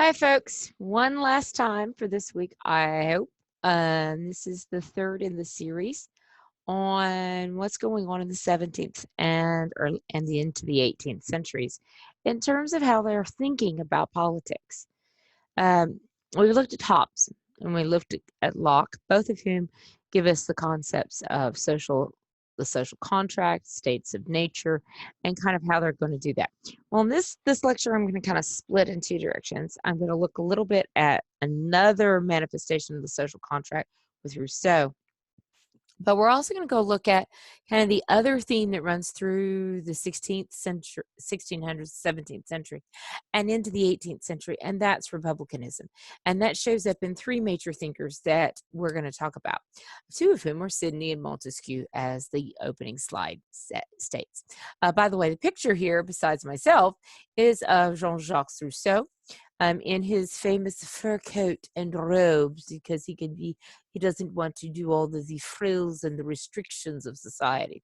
Hi, folks. One last time for this week, I hope. This is the third in the series on what's going on in the 17th and the into the 18th centuries in terms of how they're thinking about politics. Um, we looked at Hobbes and we looked at Locke, both of whom give us the concepts of the social contract, states of nature, and kind of how they're going to do that. Well, in this lecture, I'm going to kind of split in two directions. I'm going to look a little bit at another manifestation of the social contract with Rousseau. But we're also going to go look at kind of the other theme that runs through the 16th century, 1600s, 17th century, and into the 18th century, and that's Republicanism. And that shows up in three major thinkers that we're going to talk about, two of whom are Sidney and Montesquieu, as the opening slide states. By the way, the picture here, besides myself, is of Jean-Jacques Rousseau. In his famous fur coat and robes, because he doesn't want to do all the frills and the restrictions of society,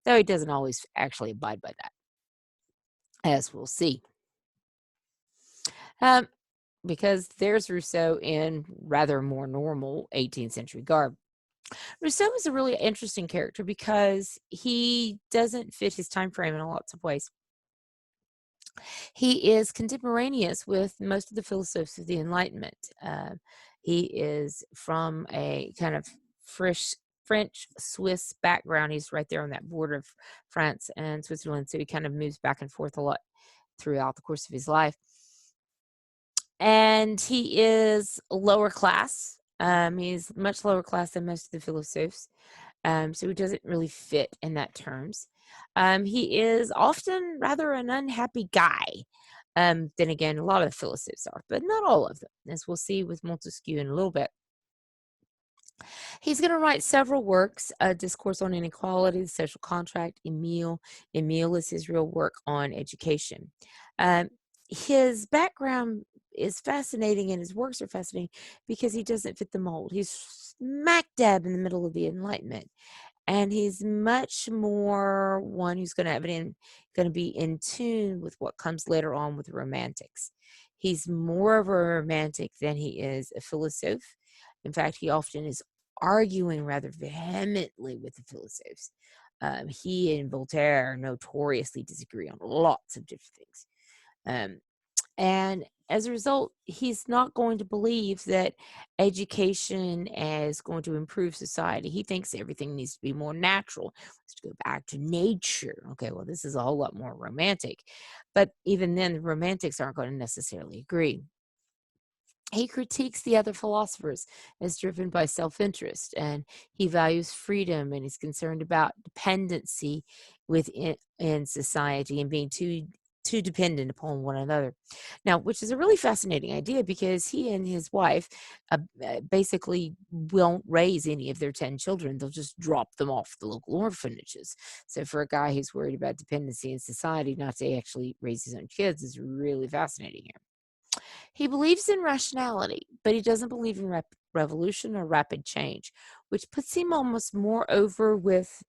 though he doesn't always actually abide by that, as we'll see. Because there's Rousseau in rather more normal 18th century garb. Rousseau is a really interesting character because he doesn't fit his time frame in lots of ways. He is contemporaneous with most of the philosophers of the Enlightenment. He is from a kind of French-Swiss background. He's right there on that border of France and Switzerland, so he kind of moves back and forth a lot throughout the course of his life. And he is lower class. He's much lower class than most of the philosophers, so he doesn't really fit in that terms. He is often rather an unhappy guy. Then again, a lot of the philosophers are, but not all of them, as we'll see with Montesquieu in a little bit. He's going to write several works: a Discourse on Inequality, The Social Contract, Emile. Emile is his real work on education. His background is fascinating and his works are fascinating because he doesn't fit the mold. He's smack dab in the middle of the Enlightenment. And he's much more one who's going to be in tune with what comes later on with the Romantics. He's more of a romantic than he is a philosopher. In fact, he often is arguing rather vehemently with the philosophers. He and Voltaire notoriously disagree on lots of different things. And as a result, he's not going to believe that education is going to improve society. He thinks everything needs to be more natural. Let's go back to nature. Okay, well, this is a whole lot more romantic. But even then, the romantics aren't going to necessarily agree. He critiques the other philosophers as driven by self-interest, and he values freedom, and he's concerned about dependency in society and being too dependent upon one another. Now, which is a really fascinating idea because he and his wife basically won't raise any of their 10 children. They'll just drop them off the local orphanages. So for a guy who's worried about dependency in society, not to actually raise his own kids is really fascinating here. He believes in rationality, but he doesn't believe in revolution or rapid change, which puts him almost more over with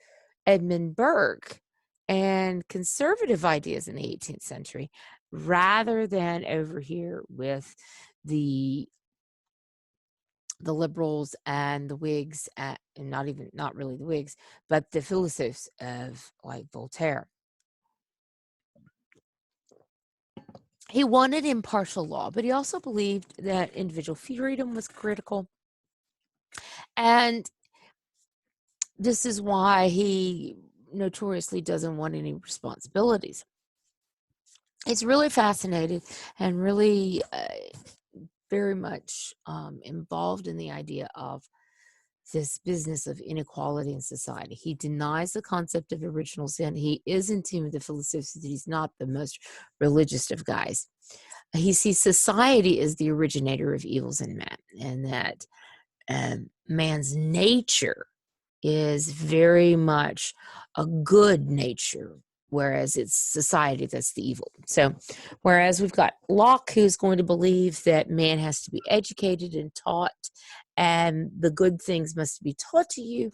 Edmund Burke and conservative ideas in the 18th century, rather than over here with the liberals and the Whigs, and not really the Whigs, but the philosophers of like Voltaire. He wanted impartial law, but he also believed that individual freedom was critical. And this is why he notoriously doesn't want any responsibilities. It's really fascinating and really very much involved in the idea of this business of inequality in society. He denies the concept of original sin. He is in tune with the philosophers that he's not the most religious of guys. He sees society as the originator of evils in man, and that man's nature is very much a good nature, whereas it's society that's the evil. So whereas we've got Locke, who's going to believe that man has to be educated and taught, and the good things must be taught to you,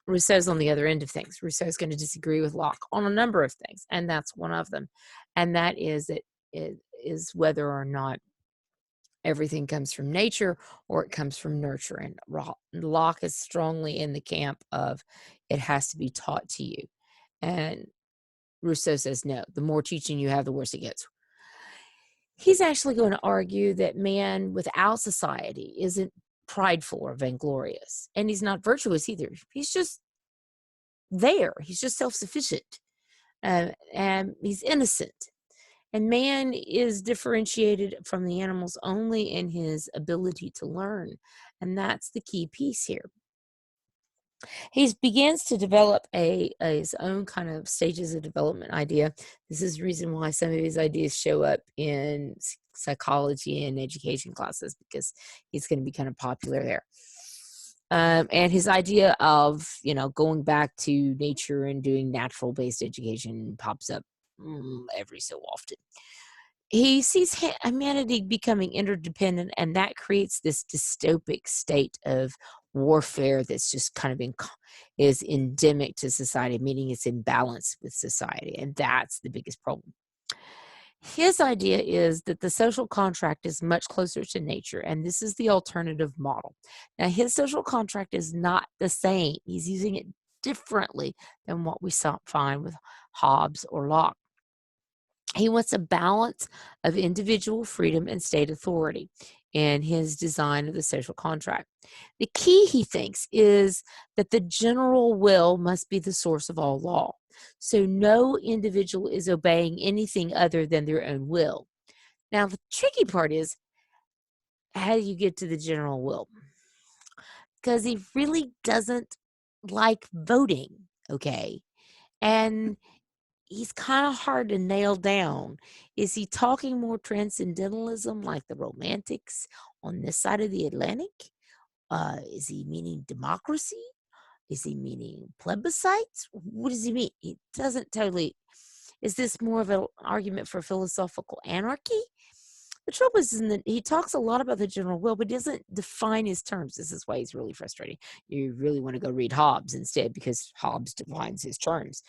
Rousseau's on the other end of things. Rousseau's going to disagree with Locke on a number of things, and that's one of them. And that is whether or not everything comes from nature or it comes from nurture. And Locke is strongly in the camp of it has to be taught to you. And Rousseau says, no, the more teaching you have, the worse it gets. He's actually going to argue that man without society isn't prideful or vainglorious. And he's not virtuous either. He's just there. He's just self-sufficient. And he's innocent. And man is differentiated from the animals only in his ability to learn. And that's the key piece here. He begins to develop his own kind of stages of development idea. This is the reason why some of his ideas show up in psychology and education classes, because he's going to be kind of popular there. And his idea of, going back to nature and doing natural-based education pops up every so often. He sees humanity becoming interdependent, and that creates this dystopic state of warfare that's just kind of is endemic to society, meaning it's in balance with society, and that's the biggest problem. His idea is that the social contract is much closer to nature, and this is the alternative model. Now, his social contract is not the same. He's using it differently than what we find with Hobbes or Locke. He wants a balance of individual freedom and state authority in his design of the social contract. The key, he thinks, is that the general will must be the source of all law. So no individual is obeying anything other than their own will. Now, the tricky part is, how do you get to the general will? Because he really doesn't like voting, okay? And he's kind of hard to nail down. Is he talking more transcendentalism like the Romantics on this side of the Atlantic? Is he meaning democracy? Is he meaning plebiscites? What does he mean? He doesn't totally. Is this more of an argument for philosophical anarchy? The trouble is that he talks a lot about the general will, but doesn't define his terms. This is why he's really frustrating. You really want to go read Hobbes instead, because Hobbes defines his terms,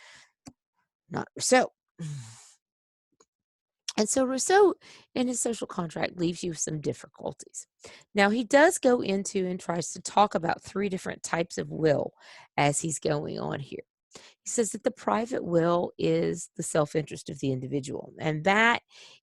not Rousseau. And so Rousseau, in his social contract, leaves you with some difficulties. Now, he does go into and tries to talk about 3 different types of will as he's going on here. He says that the private will is the self-interest of the individual, and that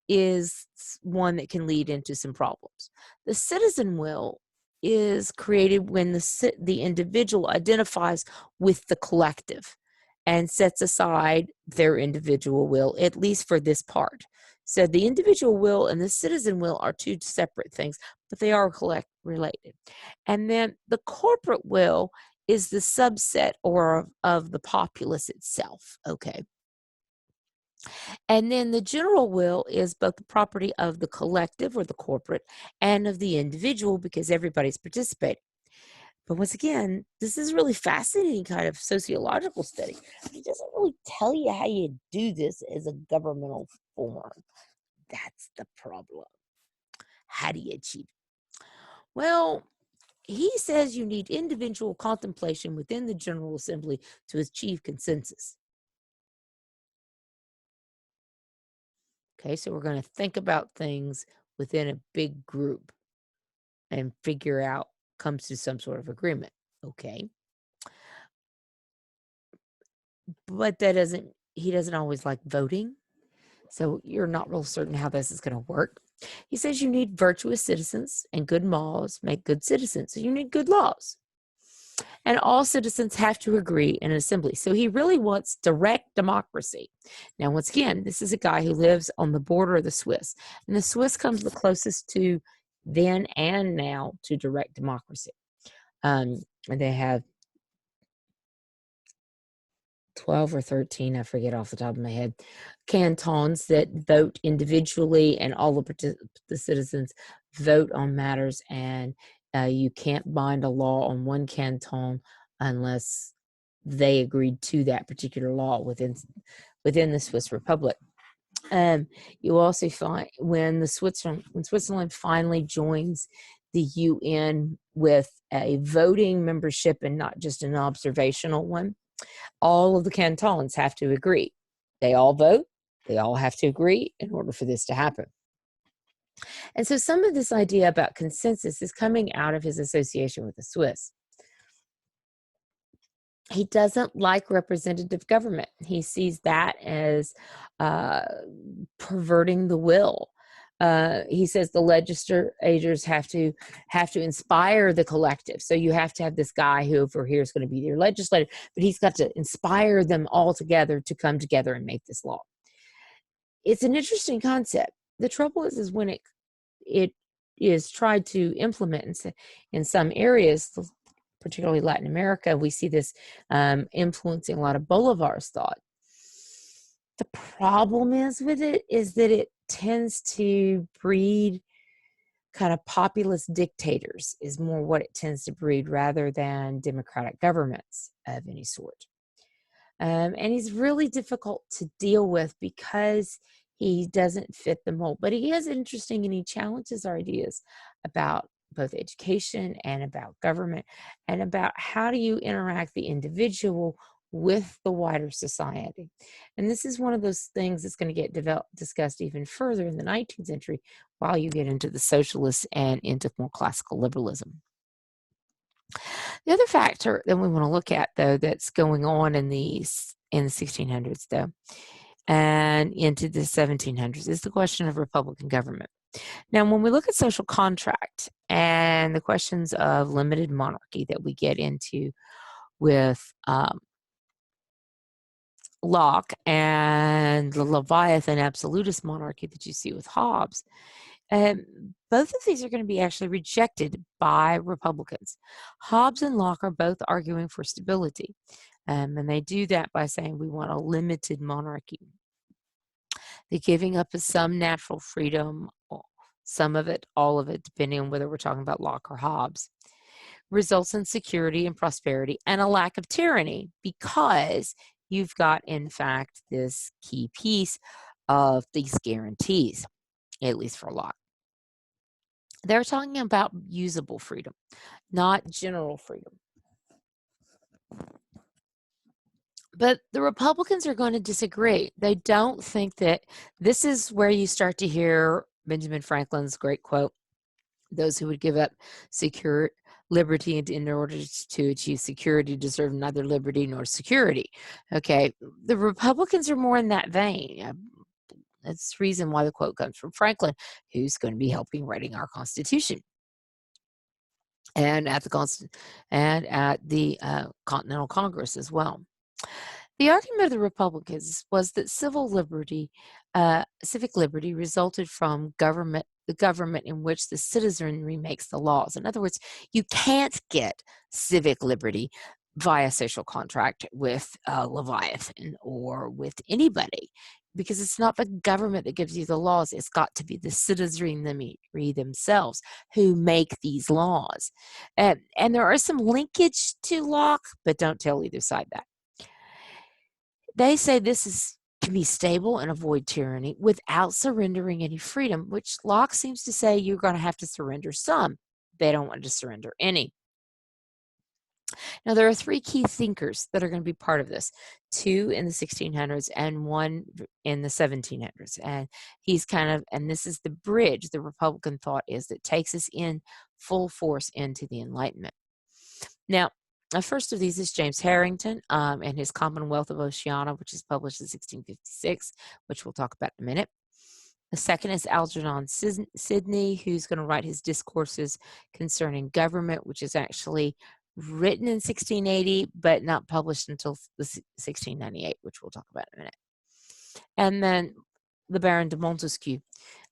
is one that can lead into some problems. The citizen will is created when the individual identifies with the collective and sets aside their individual will, at least for this part. So the individual will and the citizen will are 2 separate things, but they are related. And then the corporate will is the subset of the populace itself, okay? And then the general will is both the property of the collective or the corporate and of the individual, because everybody's participating. But once again, this is really fascinating kind of sociological study. It doesn't really tell you how you do this as a governmental form. That's the problem. How do you achieve it? Well, he says you need individual contemplation within the General Assembly to achieve consensus. Okay, so we're going to think about things within a big group and figure out, comes to some sort of agreement. Okay. But he doesn't always like voting. So you're not real certain how this is going to work. He says you need virtuous citizens, and good laws make good citizens. So you need good laws. And all citizens have to agree in an assembly. So he really wants direct democracy. Now, once again, this is a guy who lives on the border of the Swiss. And the Swiss comes the closest to then and now to direct democracy. And they have 12 or 13, I forget off the top of my head, cantons that vote individually, and all the citizens vote on matters, and you can't bind a law on one canton unless they agreed to that particular law within the Swiss Republic. You also find when Switzerland finally joins the UN with a voting membership and not just an observational one, all of the cantons have to agree. They all vote. They all have to agree in order for this to happen. And so some of this idea about consensus is coming out of his association with the Swiss. He doesn't like representative government. He sees that as uh, perverting the will. He says the legislators have to inspire the collective. So you have to have this guy who over here is going to be your legislator, but he's got to inspire them all together to come together and make this law. It's an interesting concept. The trouble is when it is tried to implement in some areas, particularly Latin America, we see this influencing a lot of Bolivar's thought. The problem is with it is that it tends to breed kind of populist dictators, is more what it tends to breed rather than democratic governments of any sort. And he's really difficult to deal with because he doesn't fit the mold. But he is interesting and he challenges our ideas about both education and about government and about how do you interact the individual with the wider society. And this is one of those things that's going to get discussed even further in the 19th century while you get into the socialists and into more classical liberalism. The other factor that we want to look at, though, that's going on in the 1600s, though, and into the 1700s is the question of Republican government. Now, when we look at social contract and the questions of limited monarchy that we get into with Locke and the Leviathan absolutist monarchy that you see with Hobbes, both of these are going to be actually rejected by Republicans. Hobbes and Locke are both arguing for stability, and they do that by saying we want a limited monarchy. They're giving up some natural freedom, some of it, all of it, depending on whether we're talking about Locke or Hobbes, results in security and prosperity and a lack of tyranny because you've got, in fact, this key piece of these guarantees, at least for Locke. They're talking about usable freedom, not general freedom. But the Republicans are going to disagree. They don't think that this is where you start to hear Benjamin Franklin's great quote, those who would give up secure liberty in order to achieve security deserve neither liberty nor security. Okay, the Republicans are more in that vein. That's the reason why the quote comes from Franklin, who's going to be helping writing our Constitution. And at the Continental Congress as well. The argument of the Republicans was that civic liberty resulted from the government in which the citizenry makes the laws. In other words, you can't get civic liberty via social contract with Leviathan or with anybody, because it's not the government that gives you the laws. It's got to be the citizenry themselves who make these laws. And there are some linkage to Locke, but don't tell either side that. They say can be stable and avoid tyranny without surrendering any freedom, which Locke seems to say you're going to have to surrender some. They don't want to surrender any. Now, there are three key thinkers that are going to be part of this, two in the 1600s and one in the 1700s. And and this is the bridge the Republican thought is that takes us in full force into the Enlightenment. Now, the first of these is James Harrington and his Commonwealth of Oceania, which is published in 1656, which we'll talk about in a minute. The second is Algernon Sidney, who's going to write his Discourses Concerning Government, which is actually written in 1680, but not published until 1698, which we'll talk about in a minute. And then the Baron de Montesquieu,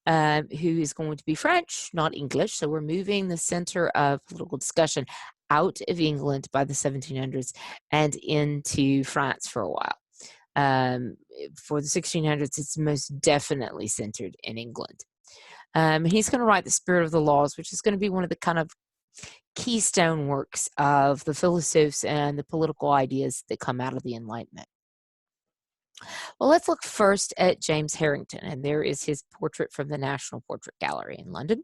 who is going to be French, not English. So we're moving the center of political discussion out of England by the 1700s and into France for a while. For the 1600s, it's most definitely centered in England. He's going to write The Spirit of the Laws, which is going to be one of the kind of keystone works of the philosophes and the political ideas that come out of the Enlightenment. Well, let's look first at James Harrington, and there is his portrait from the National Portrait Gallery in London.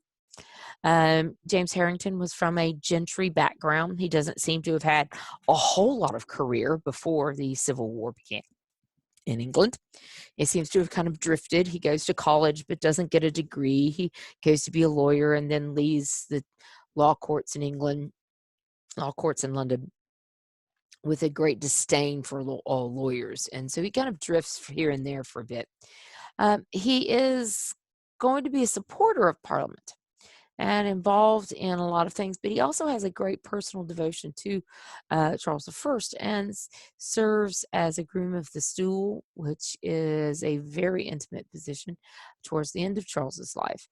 James Harrington was from a gentry background. He doesn't seem to have had a whole lot of career before the Civil War began. in England. He seems to have kind of drifted. He goes to college but doesn't get a degree. He goes to be a lawyer and then leaves the law courts in England, law courts in London, with a great disdain for all lawyers. And so he kind of drifts here and there for a bit. He is going to be a supporter of Parliament and involved in a lot of things, but he also has a great personal devotion to Charles I and serves as a groom of the stool, which is a very intimate position towards the end of Charles's life.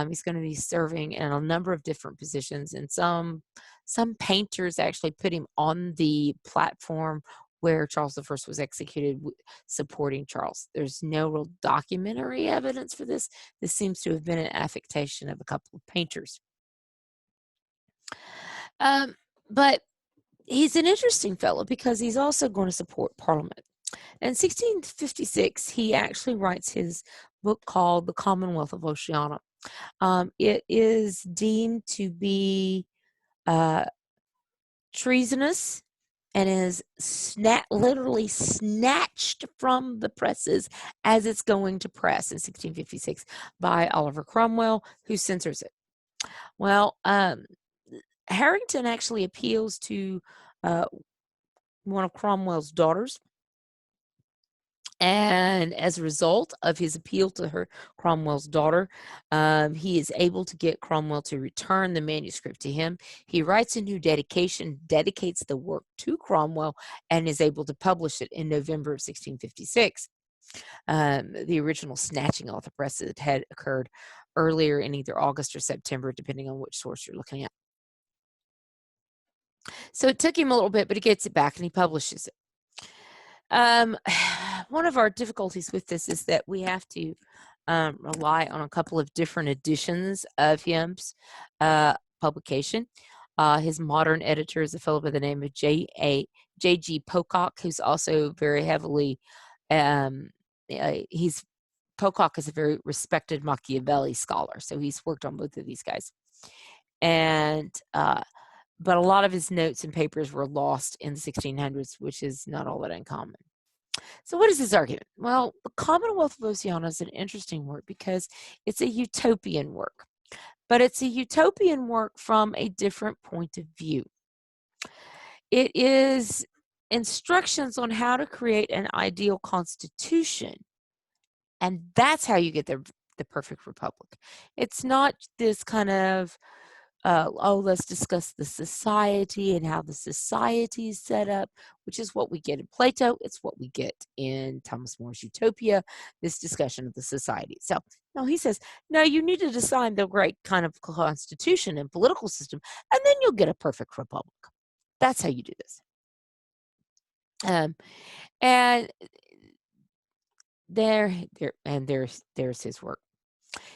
He's going to be serving in a number of different positions, and some painters actually put him on the platform where Charles I was executed, supporting Charles. There's no real documentary evidence for this. This seems to have been an affectation of a couple of painters. But he's an interesting fellow because he's also going to support Parliament. In 1656, he actually writes his book called The Commonwealth of Oceania. It is deemed to be treasonous and is literally snatched from the presses as it's going to press in 1656 by Oliver Cromwell, who censors it. Well, Harrington actually appeals to one of Cromwell's daughters, and as a result of his appeal to Cromwell's daughter, he is able to get Cromwell to return the manuscript to him. He writes a new dedication, dedicates the work to Cromwell, and is able to publish it in November of 1656. The original snatching off the press had occurred earlier in either August or September, depending on which source you're looking at. So it took him a little bit, but he gets it back and he publishes it. One of our difficulties with this is that we have to rely on a couple of different editions of his publication. His modern editor is a fellow by the name of J.G. Pocock, who's also very heavily, Pocock is a very respected Machiavelli scholar, so he's worked on both of these guys. And but a lot of his notes and papers were lost in the 1600s, which is not all that uncommon. So what is his argument? Well, the Commonwealth of Oceania is an interesting work because it's a utopian work, but it's a utopian work from a different point of view. It is instructions on how to create an ideal constitution, and that's how you get the perfect republic. It's not this kind of let's discuss the society and how the society is set up, which is what we get in Plato. It's what we get in Thomas More's Utopia, this discussion of the society. So, no, he says, no, you need to design the right kind of constitution and political system, and then you'll get a perfect republic. That's how you do this. And there's his work.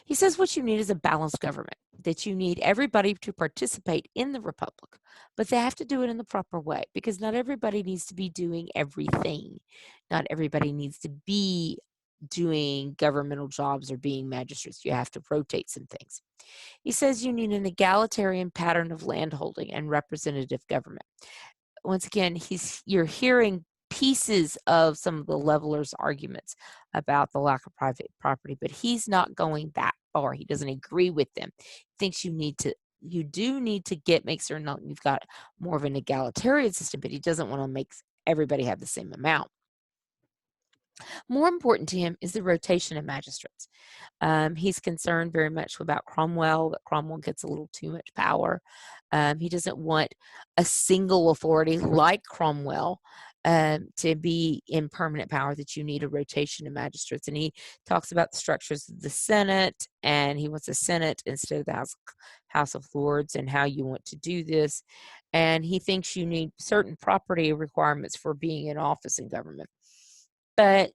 He says what you need is a balanced government, that you need everybody to participate in the republic, but they have to do it in the proper way because not everybody needs to be doing everything. Not everybody needs to be doing governmental jobs or being magistrates. You have to rotate some things. He says you need an egalitarian pattern of landholding and representative government. Once again, you're hearing pieces of some of the levelers' arguments about the lack of private property, but he's not going that far. He doesn't agree with them. He thinks you do need to make certain you've got more of an egalitarian system, but he doesn't want to make everybody have the same amount. More important to him is the rotation of magistrates. He's concerned very much about Cromwell, that Cromwell gets a little too much power. He doesn't want a single authority like Cromwell to be in permanent power, that you need a rotation of magistrates. And he talks about the structures of the Senate, and he wants a Senate instead of the House of Lords, and how you want to do this. And he thinks you need certain property requirements for being in office in government. But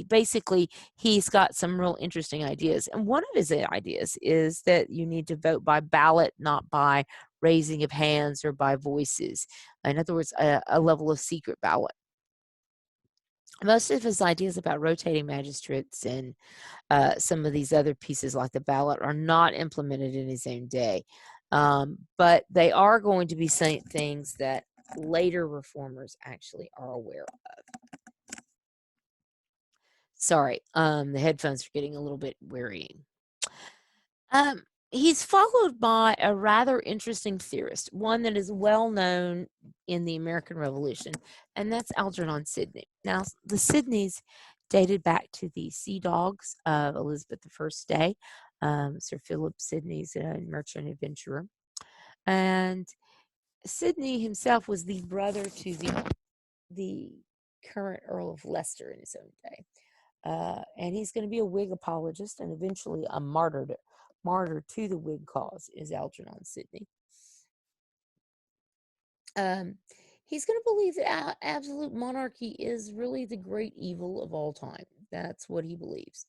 basically, he's got some real interesting ideas. And one of his ideas is that you need to vote by ballot, not by raising of hands or by voices. In other words, a level of secret ballot. Most of his ideas about rotating magistrates and some of these other pieces like the ballot are not implemented in his own day. But they are going to be things that later reformers actually are aware of. Sorry, the headphones are getting a little bit wearying. Um, he's followed by a rather interesting theorist, one that is well known in the American Revolution, and that's Algernon Sidney. Now, the Sidneys dated back to the Sea Dogs of Elizabeth I's day. Sir Philip Sidney's a merchant adventurer, and Sidney himself was the brother to the current Earl of Leicester in his own day. And he's going to be a Whig apologist and eventually a martyr to the Whig cause is Algernon Sidney. He's going to believe that absolute monarchy is really the great evil of all time. That's what he believes.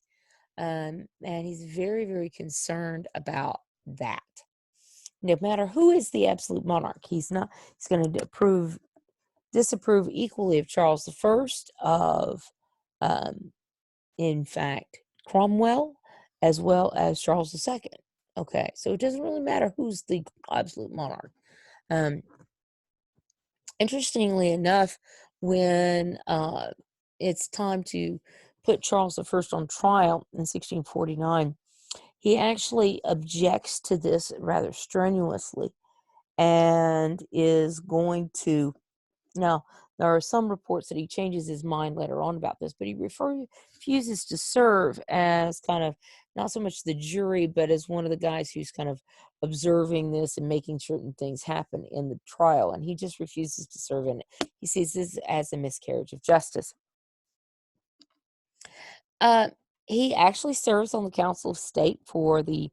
And he's very, very concerned about that. No matter who is the absolute monarch, he's going to disapprove equally of Charles I, of in fact, Cromwell, as well as Charles II. Okay, so it doesn't really matter who's the absolute monarch. Interestingly enough, when it's time to put Charles I on trial in 1649, he actually objects to this rather strenuously and is going to now, there are some reports that he changes his mind later on about this, but he refuses to serve as kind of not so much the jury, but as one of the guys who's kind of observing this and making certain things happen in the trial. And he just refuses to serve in it. He sees this as a miscarriage of justice. Uh, he actually serves on the Council of State for the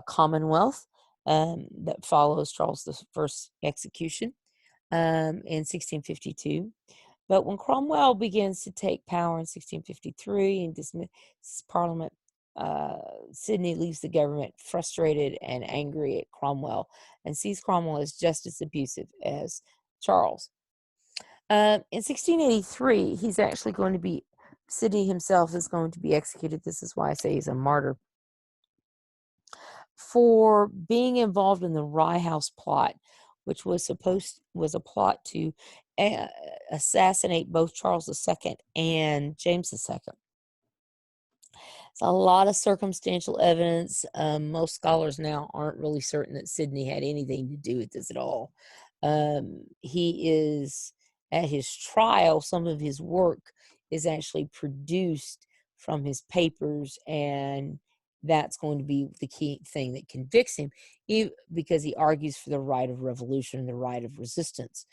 Commonwealth that follows Charles I's execution in 1652. But when Cromwell begins to take power in 1653 and dismisses Parliament, Sidney leaves the government frustrated and angry at Cromwell and sees Cromwell as just as abusive as Charles. In 1683, he's actually going to be, Sidney himself is going to be executed. This is why I say he's a martyr, for being involved in the Rye House plot, which was a plot to assassinate both Charles II and James II. It's a lot of circumstantial evidence. Most scholars now aren't really certain that Sidney had anything to do with this at all. He is at his trial. Some of his work is actually produced from his papers, and that's going to be the key thing that convicts him, because he argues for the right of revolution and the right of resistance,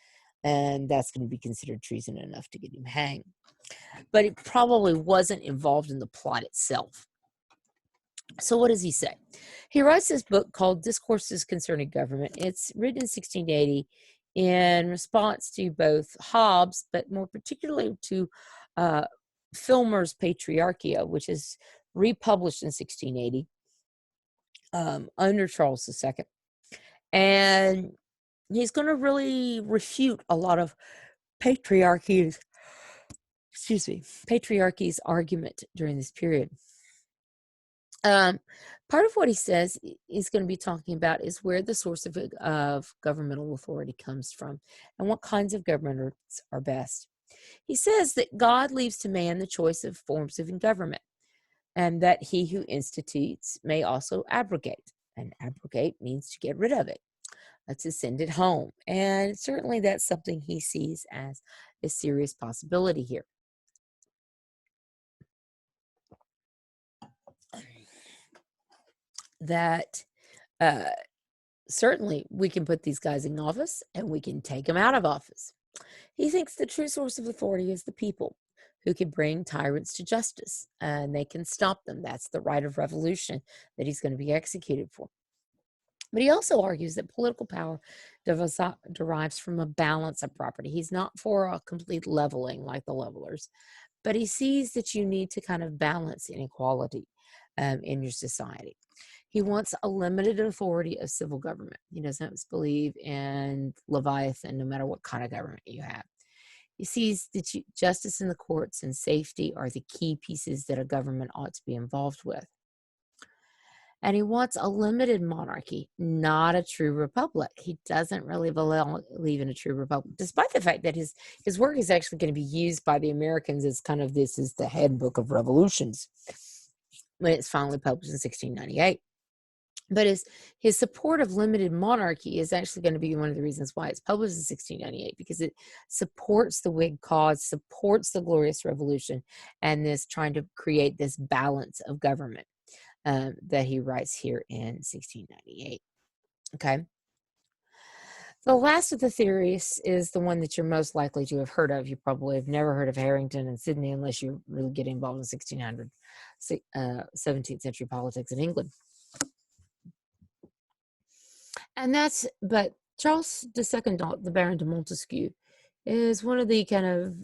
and that's going to be considered treason enough to get him hanged. But it probably wasn't involved in the plot itself. So what does he say? He writes this book called Discourses Concerning Government. It's written in 1680 in response to both Hobbes, but more particularly to Filmer's Patriarchia, which is republished in 1680 under Charles II. And he's going to really refute a lot of patriarchy's argument during this period. Part of what he says he's going to be talking about is where the source of governmental authority comes from and what kinds of governments are best. He says that God leaves to man the choice of forms of government, and that he who institutes may also abrogate. And abrogate means to get rid of it, to send it home. And certainly that's something he sees as a serious possibility here. That certainly we can put these guys in office and we can take them out of office. He thinks the true source of authority is the people, who can bring tyrants to justice and they can stop them. That's the right of revolution that he's going to be executed for. But he also argues that political power derives from a balance of property. He's not for a complete leveling like the levelers, but he sees that you need to kind of balance inequality in your society. He wants a limited authority of civil government. He doesn't believe in Leviathan, no matter what kind of government you have. He sees that justice in the courts and safety are the key pieces that a government ought to be involved with. And he wants a limited monarchy, not a true republic. He doesn't really believe in a true republic, despite the fact that his work is actually going to be used by the Americans as kind of this is the handbook of revolutions when it's finally published in 1698. But his support of limited monarchy is actually going to be one of the reasons why it's published in 1698, because it supports the Whig cause, supports the Glorious Revolution, and this trying to create this balance of government that he writes here in 1698. Okay. The last of the theories is the one that you're most likely to have heard of. You probably have never heard of Harrington and Sidney unless you really get involved in 1600, 17th century politics in England. And but Charles II, the Baron de Montesquieu, is one of the kind of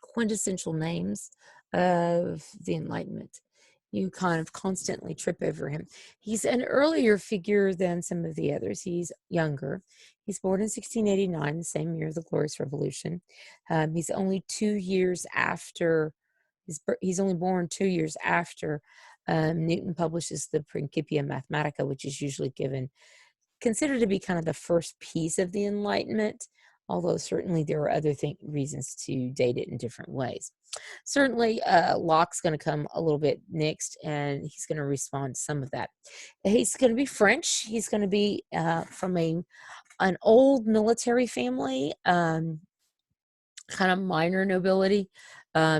quintessential names of the Enlightenment. You kind of constantly trip over him. He's an earlier figure than some of the others. He's younger. He's born in 1689, the same year of the Glorious Revolution. He's only 2 years after, he's only born 2 years after Newton publishes the Principia Mathematica, which is usually considered to be kind of the first piece of the Enlightenment, although certainly there are other reasons to date it in different ways. Certainly, Locke's going to come a little bit next, and he's going to respond to some of that. He's going to be French. He's going to be from an old military family, kind of minor nobility.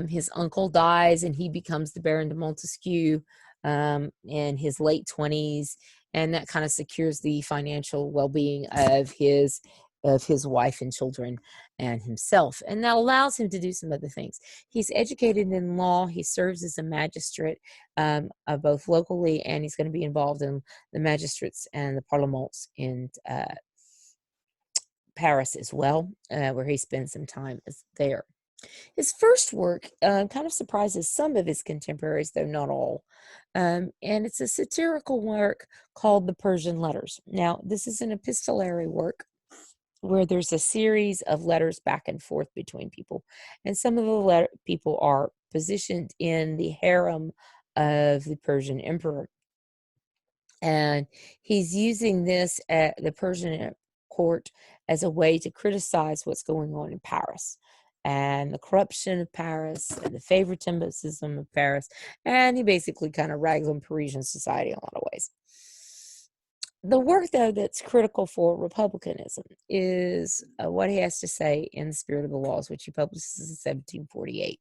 His uncle dies, and he becomes the Baron de Montesquieu in his late 20s, and that kind of secures the financial well-being of his wife and children and himself. And that allows him to do some other things. He's educated in law. He serves as a magistrate, both locally, and he's going to be involved in the magistrates and the parlements in Paris as well, where he spends some time there. His first work kind of surprises some of his contemporaries, though not all. And it's a satirical work called The Persian Letters. Now, this is an epistolary work where there's a series of letters back and forth between people. And some of the people are positioned in the harem of the Persian emperor. And he's using this at the Persian court as a way to criticize what's going on in Paris and the corruption of Paris and the favoritism of Paris. And he basically kind of rags on Parisian society in a lot of ways. The work, though, that's critical for Republicanism is what he has to say in The Spirit of the Laws, which he publishes in 1748.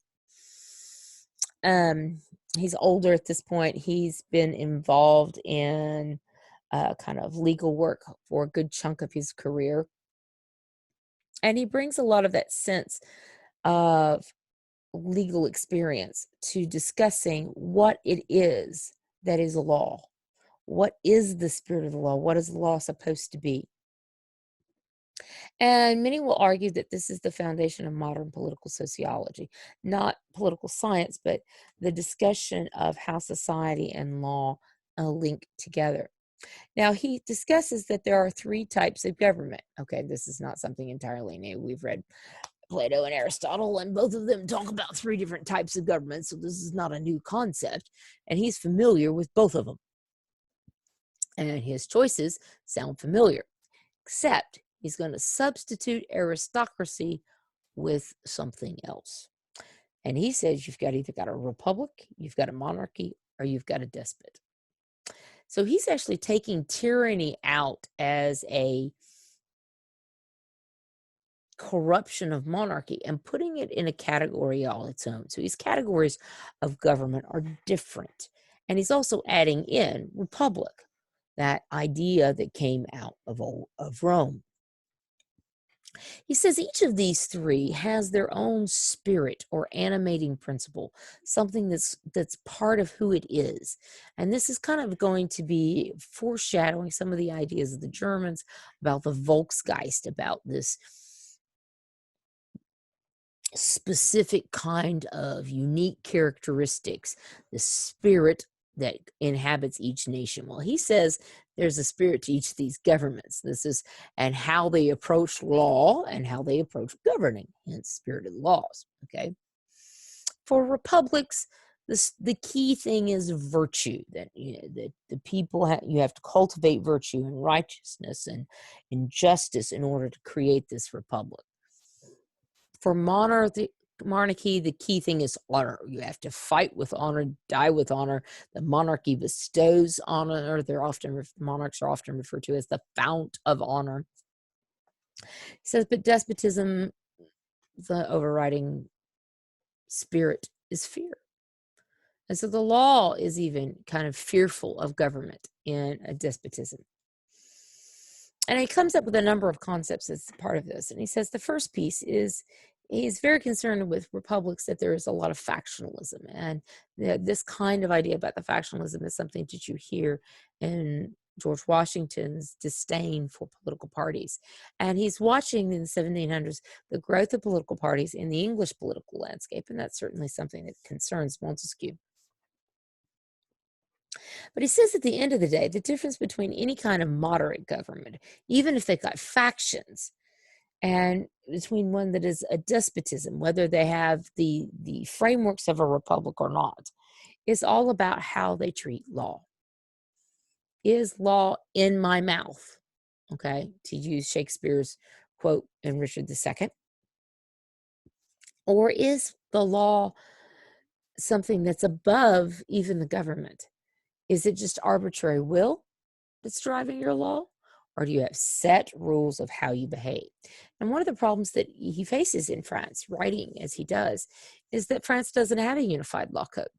He's older at this point. He's been involved in kind of legal work for a good chunk of his career. And he brings a lot of that sense of legal experience to discussing what it is that is a law. What is the spirit of the law? What is the law supposed to be? And many will argue that this is the foundation of modern political sociology, not political science, but the discussion of how society and law link together. Now, he discusses that there are 3 types of government. Okay, this is not something entirely new. We've read Plato and Aristotle, and both of them talk about 3 different types of government, so this is not a new concept, and he's familiar with both of them. And his choices sound familiar, except he's going to substitute aristocracy with something else. And he says you've either got a republic, you've got a monarchy, or you've got a despot. So he's actually taking tyranny out as a corruption of monarchy and putting it in a category all its own. So his categories of government are different. And he's also adding in republic, that idea that came out of Rome. He says each of these 3 has their own spirit or animating principle, something that's part of who it is. And this is kind of going to be foreshadowing some of the ideas of the Germans about the Volksgeist, about this specific kind of unique characteristics, the spirit that inhabits each nation. Well, he says there's a spirit to each of these governments. And how they approach law and how they approach governing, hence spirited laws. Okay. For republics, The key thing is virtue, that the people you have to cultivate virtue and righteousness and justice in order to create this republic. For monarchy, the key thing is honor. You have to fight with honor, die with honor. The monarchy bestows honor. Monarchs are often referred to as the fount of honor. He says, but despotism, the overriding spirit is fear. And so the law is even kind of fearful of government in a despotism. And he comes up with a number of concepts as part of this. And he says the first piece is he's very concerned with republics that there is a lot of factionalism. And this kind of idea about the factionalism is something that you hear in George Washington's disdain for political parties. And he's watching in the 1700s the growth of political parties in the English political landscape. And that's certainly something that concerns Montesquieu. But he says at the end of the day, the difference between any kind of moderate government, even if they've got factions, and between one that is a despotism, whether they have the frameworks of a republic or not, is all about how they treat law. Is law in my mouth? Okay, to use Shakespeare's quote in Richard II. Or is the law something that's above even the government? Is it just arbitrary will that's driving your law? Or do you have set rules of how you behave? And one of the problems that he faces in France, writing as he does, is that France doesn't have a unified law code.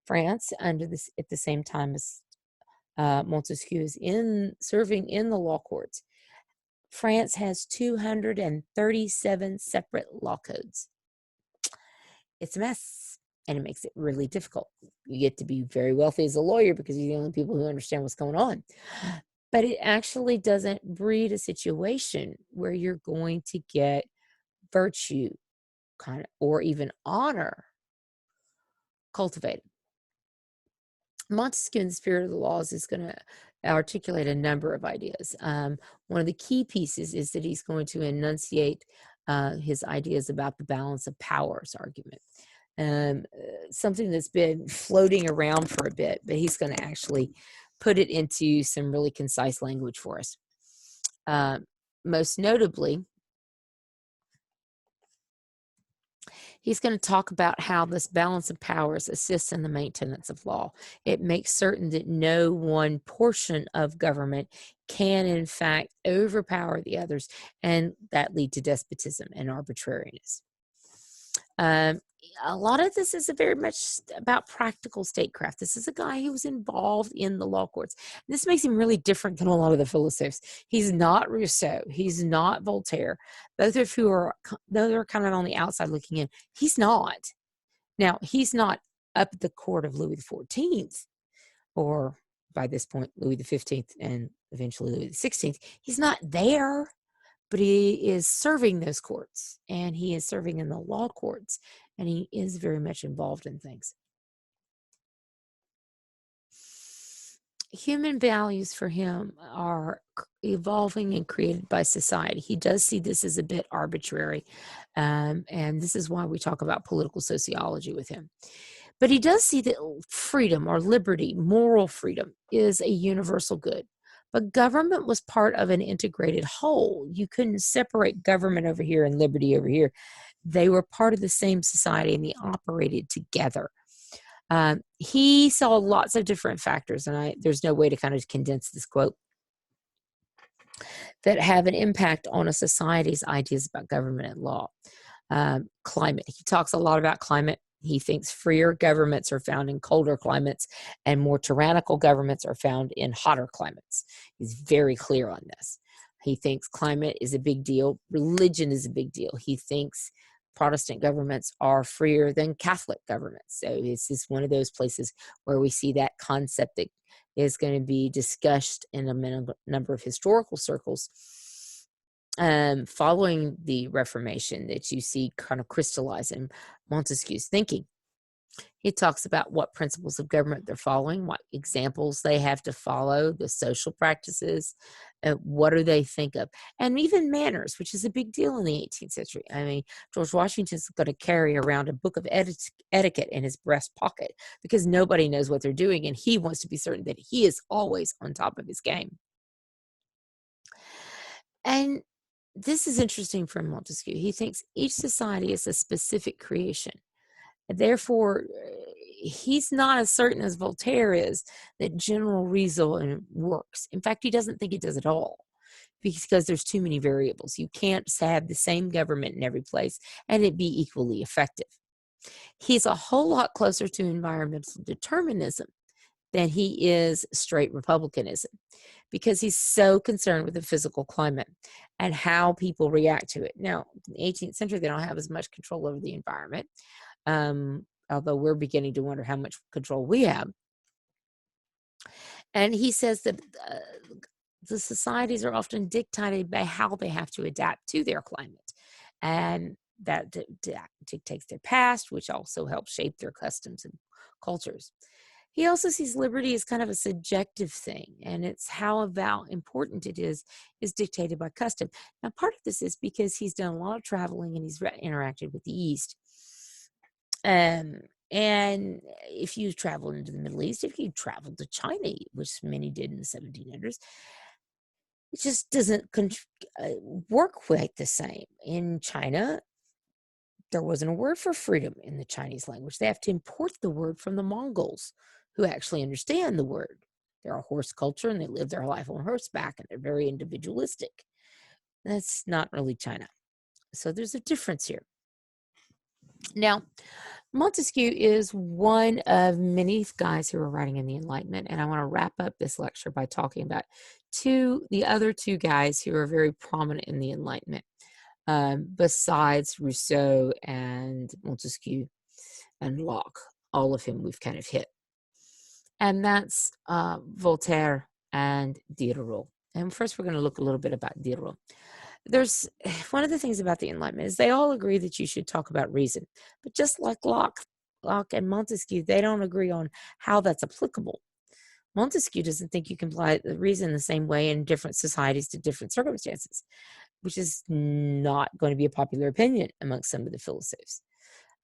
France, under this, at the same time as Montesquieu is serving in the law courts, France has 237 separate law codes. It's a mess, and it makes it really difficult. You get to be very wealthy as a lawyer because you're the only people who understand what's going on. But it actually doesn't breed a situation where you're going to get virtue kind of, or even honor cultivated. Montesquieu in the Spirit of the Laws is going to articulate a number of ideas. One of the key pieces is that he's going to enunciate his ideas about the balance of powers argument. Something that's been floating around for a bit, but he's going to actually put it into some really concise language for us. Most notably, he's going to talk about how this balance of powers assists in the maintenance of law. It makes certain that no one portion of government can, in fact, overpower the others, and that lead to despotism and arbitrariness. A lot of this is very much about practical statecraft. This is a guy who was involved in the law courts. This makes him really different than a lot of the philosophers. He's not Rousseau. He's not Voltaire. Both of who are, though they're kind of on the outside looking in, he's not. Now, he's not up at the court of Louis XIV, or by this point, Louis XV and eventually Louis XVI. He's not there. But he is serving those courts, and he is serving in the law courts, and he is very much involved in things. Human values for him are evolving and created by society. He does see this as a bit arbitrary, and this is why we talk about political sociology with him. But he does see that freedom or liberty, moral freedom, is a universal good. But government was part of an integrated whole. You couldn't separate government over here and liberty over here. They were part of the same society, and they operated together. He saw lots of different factors, and there's no way to kind of condense this quote, that have an impact on a society's ideas about government and law. Climate. He talks a lot about climate. He thinks freer governments are found in colder climates, and more tyrannical governments are found in hotter climates. He's very clear on this. He thinks climate is a big deal. Religion is a big deal. He thinks Protestant governments are freer than Catholic governments. So this is one of those places where we see that concept that is going to be discussed in a number of historical circles following the Reformation, that you see kind of crystallize in Montesquieu's thinking. He talks about what principles of government they're following, what examples they have to follow, the social practices, what do they think of, and even manners, which is a big deal in the 18th century. I mean, George Washington's going to carry around a book of etiquette in his breast pocket because nobody knows what they're doing, and he wants to be certain that he is always on top of his game. And this is interesting for Montesquieu. He thinks each society is a specific creation. Therefore, he's not as certain as Voltaire is that general reason works. In fact, he doesn't think it does at all because there's too many variables. You can't have the same government in every place and it be equally effective. He's a whole lot closer to environmental determinism than he is straight republicanism because he's so concerned with the physical climate and how people react to it. Now, in the 18th century, they don't have as much control over the environment, although we're beginning to wonder how much control we have. And he says that the societies are often dictated by how they have to adapt to their climate. And that dictates their past, which also helps shape their customs and cultures. He also sees liberty as kind of a subjective thing, and it's how important it is dictated by custom. Now, part of this is because he's done a lot of traveling and he's interacted with the East. And if you travel into the Middle East, if you travel to China, which many did in the 1700s, it just doesn't work quite the same. In China, there wasn't a word for freedom in the Chinese language. They have to import the word from the Mongols, who actually understand the word. They're a horse culture and they live their life on horseback and they're very individualistic. That's not really China. So there's a difference here. Now, Montesquieu is one of many guys who are writing in the Enlightenment, and I want to wrap up this lecture by talking about the other two guys who are very prominent in the Enlightenment, besides Rousseau and Montesquieu and Locke, all of whom we've kind of hit. And that's Voltaire and Diderot. And first, we're going to look a little bit about Diderot. There's one of the things about the Enlightenment is they all agree that you should talk about reason, but just like Locke and Montesquieu, they don't agree on how that's applicable. Montesquieu doesn't think you can apply the reason the same way in different societies to different circumstances, which is not going to be a popular opinion amongst some of the philosophers.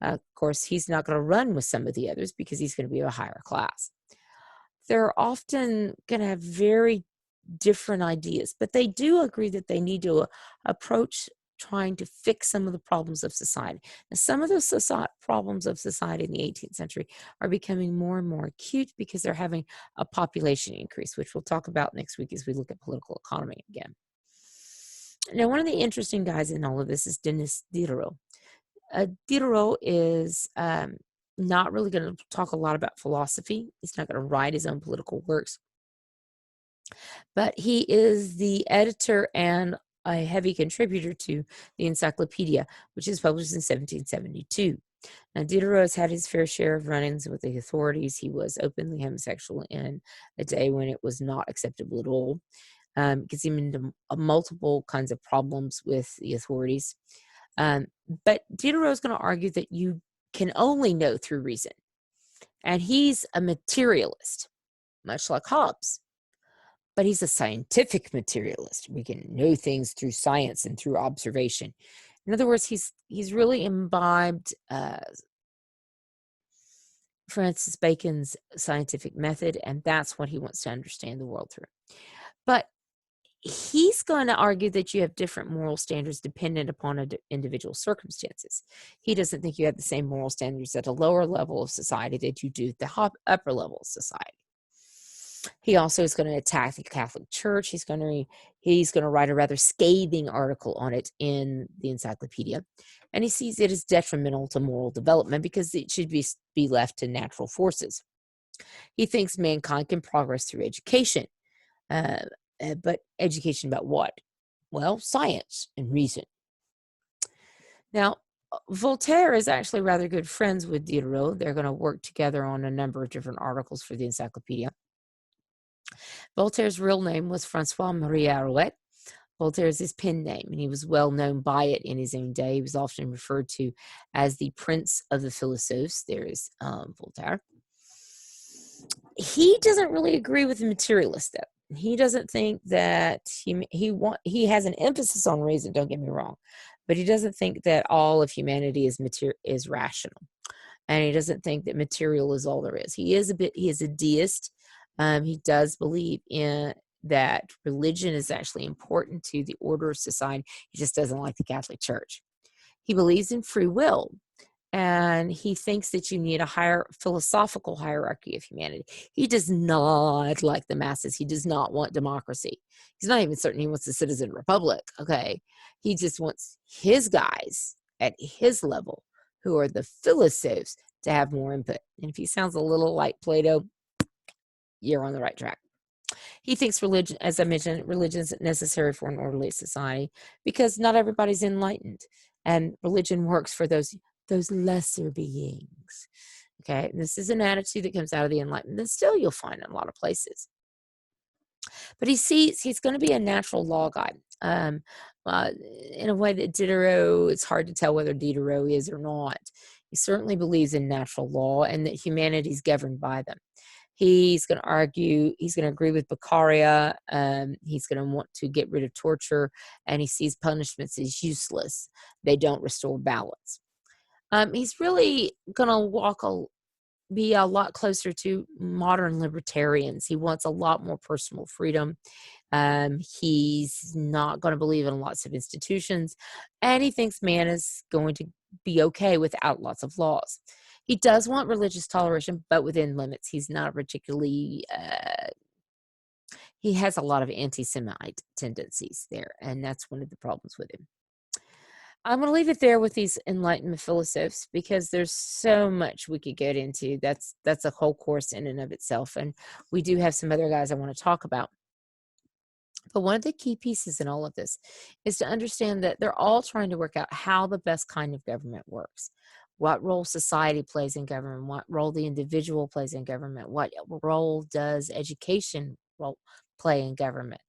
Of course, he's not going to run with some of the others because he's going to be of a higher class. They're often going to have very different ideas, but they do agree that they need to approach trying to fix some of the problems of society. Now, some of those problems of society in the 18th century are becoming more and more acute because they're having a population increase, which we'll talk about next week as we look at political economy again. Now, one of the interesting guys in all of this is Denis Diderot. Diderot is not really going to talk a lot about philosophy. He's not going to write his own political works. But he is the editor and a heavy contributor to the Encyclopedia, which is published in 1772. Now, Diderot has had his fair share of run-ins with the authorities. He was openly homosexual in a day when it was not acceptable at all. Gets him into multiple kinds of problems with the authorities. But Diderot is going to argue that you can only know through reason. And he's a materialist, much like Hobbes. But he's a scientific materialist. We can know things through science and through observation. In other words, he's really imbibed Francis Bacon's scientific method, and that's what he wants to understand the world through. But he's going to argue that you have different moral standards dependent upon individual circumstances. He doesn't think you have the same moral standards at a lower level of society that you do at the upper level of society. He also is going to attack the Catholic Church. He's going to write a rather scathing article on it in the Encyclopedia. And he sees it as detrimental to moral development because it should be left to natural forces. He thinks mankind can progress through education. But education about what? Well, science and reason. Now, Voltaire is actually rather good friends with Diderot. They're going to work together on a number of different articles for the Encyclopedia. Voltaire's real name was Francois Marie Arouet, Voltaire is his pen name, and he was well known by it in his own day. He was often referred to as the Prince of the Philosophes. There is Voltaire. He doesn't really agree with the materialist, though. He doesn't think that he has an emphasis on reason. Don't get me wrong, but he doesn't think that all of humanity is rational, and he doesn't think that material is all there is. He is a deist. He does believe in that religion is actually important to the order of society. He just doesn't like the Catholic Church. He believes in free will, and he thinks that you need a higher philosophical hierarchy of humanity. He does not like the masses. He does not want democracy. He's not even certain he wants a citizen republic. Okay. He just wants his guys at his level, who are the philosophes, to have more input. And if he sounds a little like Plato, you're on the right track. He thinks religion, as I mentioned, religion is necessary for an orderly society because not everybody's enlightened, and religion works for those lesser beings. Okay, and this is an attitude that comes out of the Enlightenment, and still you'll find in a lot of places. But he sees he's going to be a natural law guy. In a way that Diderot, it's hard to tell whether Diderot is or not. He certainly believes in natural law and that humanity is governed by them. He's going to argue, he's going to agree with Beccaria. He's going to want to get rid of torture, and he sees punishments as useless. They don't restore balance. He's really going to be a lot closer to modern libertarians. He wants a lot more personal freedom. He's not going to believe in lots of institutions, and he thinks man is going to be okay without lots of laws. He does want religious toleration, but within limits. He's not particularly, he has a lot of anti-Semite tendencies there, and that's one of the problems with him. I'm going to leave it there with these Enlightenment philosophers because there's so much we could get into. That's a whole course in and of itself, and we do have some other guys I want to talk about. But one of the key pieces in all of this is to understand that they're all trying to work out how the best kind of government works, what role society plays in government, what role the individual plays in government, what role does education play in government,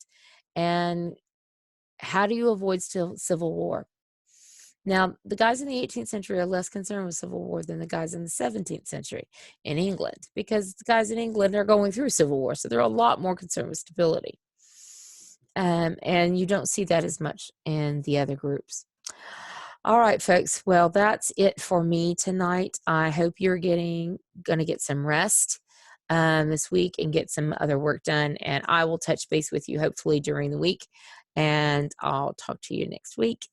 and how do you avoid civil war? Now, the guys in the 18th century are less concerned with civil war than the guys in the 17th century in England, because the guys in England are going through civil war, so they're a lot more concerned with stability. And you don't see that as much in the other groups. All right, folks. Well, that's it for me tonight. I hope you're going to get some rest this week and get some other work done. And I will touch base with you hopefully during the week. And I'll talk to you next week.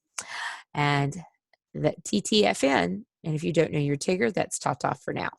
And that TTFN. And if you don't know your Tigger, that's ta-ta for now.